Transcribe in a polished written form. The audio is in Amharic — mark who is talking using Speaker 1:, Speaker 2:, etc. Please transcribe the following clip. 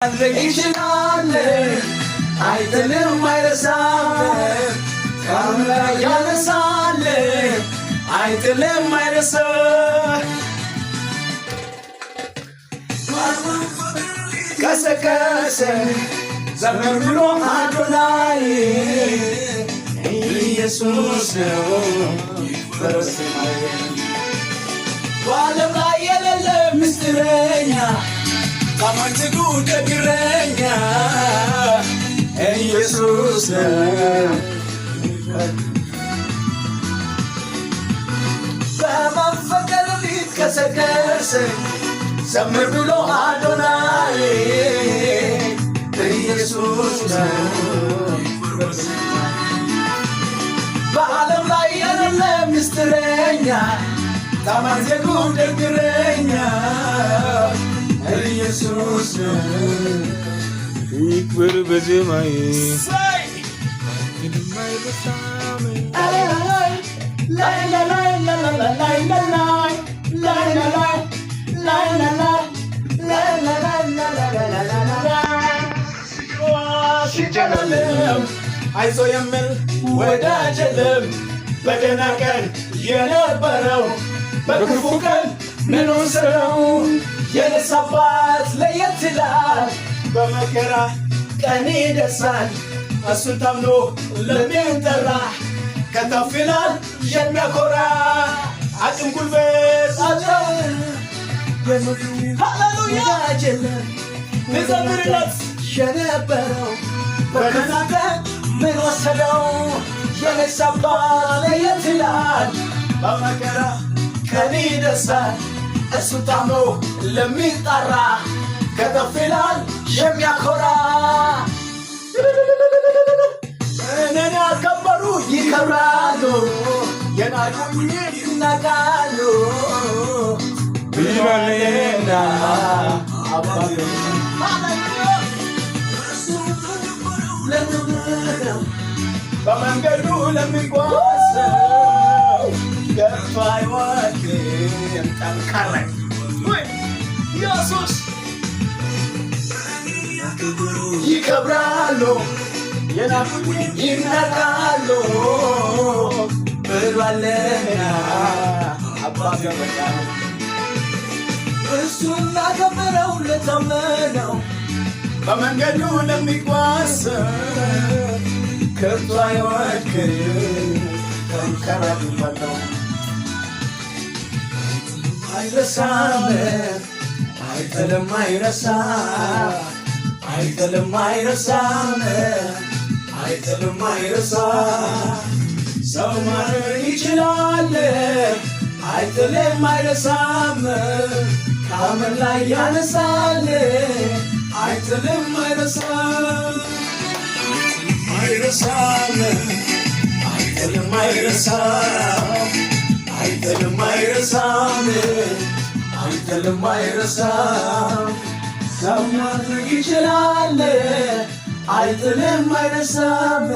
Speaker 1: ይችላል አይጥልም አይረሳም ካምላክ ያነሳል አይጥልም አይረሳም ከሰከሰ ዘመን ብሎ አዶናይ ኢየሱስ ነው በሰማይ በዓለም ላይ የሌለ ምስጢረኛ ከማንቱ ደግረኛ ኢየሱስ ነው በመፈቀር ሊትከሰከስ ዘምር ብሎ አዶናይ ኢየሱስ ነው በዓለም ላይ የሌለ ምስጢረኛ ከማንቱ ደግረኛ ኢየሱስ
Speaker 2: ይክበር በዜማዬ
Speaker 1: ሲጨልም አይዞህ የሚል ወዳጅ የለም በደህና ቀን የነበረው በክፉ ቀን ምኑን ስለው የነፍስ አባት ለየት ይላል በመከራ ቀን ይደርሳል እሱን ታምኖ ለሚጠራ ከተፍ ይላል የሚያኮራ አቅም ጉልበት አለው ሃሌሉያ የለም ልዘምርለት የነበረው በደህና ቀን ምን ወሰደው የነፍስ አባት ለየት ይላል በመከራ ቀን ይደርሳል እሱን ታምኖ ለሚጠራ ከተፍ ይላል የሚያኮራ እኔን ያከበሩ ይከብራሉ የናቁኝ ይናቃሉ ብሏልና አባቴ በመንገዱ ለሚጓዝ ከቶ አይወድቅም ጠንካራ ኢየሱስ ይከብራሉ የናቁኝ ይናቃሉ ብሏልና አባቴ እሱን ላከበረው ለታመነው በመንገዱ ለሚጓዝ ከቶ አይወድቅም ጠንካራ ነው አይረሳም አይጥልም አይረሳም አይጥልም አይረሳም አይጥልም አይረሳም ሰው ማድረግ ይችላል አይጥልም አይረሳም ከአመድ ላይ ያነሳል አይጥልም አይረሳም አይረሳም አይጥልም አይረሳም አይጥልም አይረሳም አይጥልም አይረሳም ሰው ማድረግ ይችላል አይጥልም አይረሳም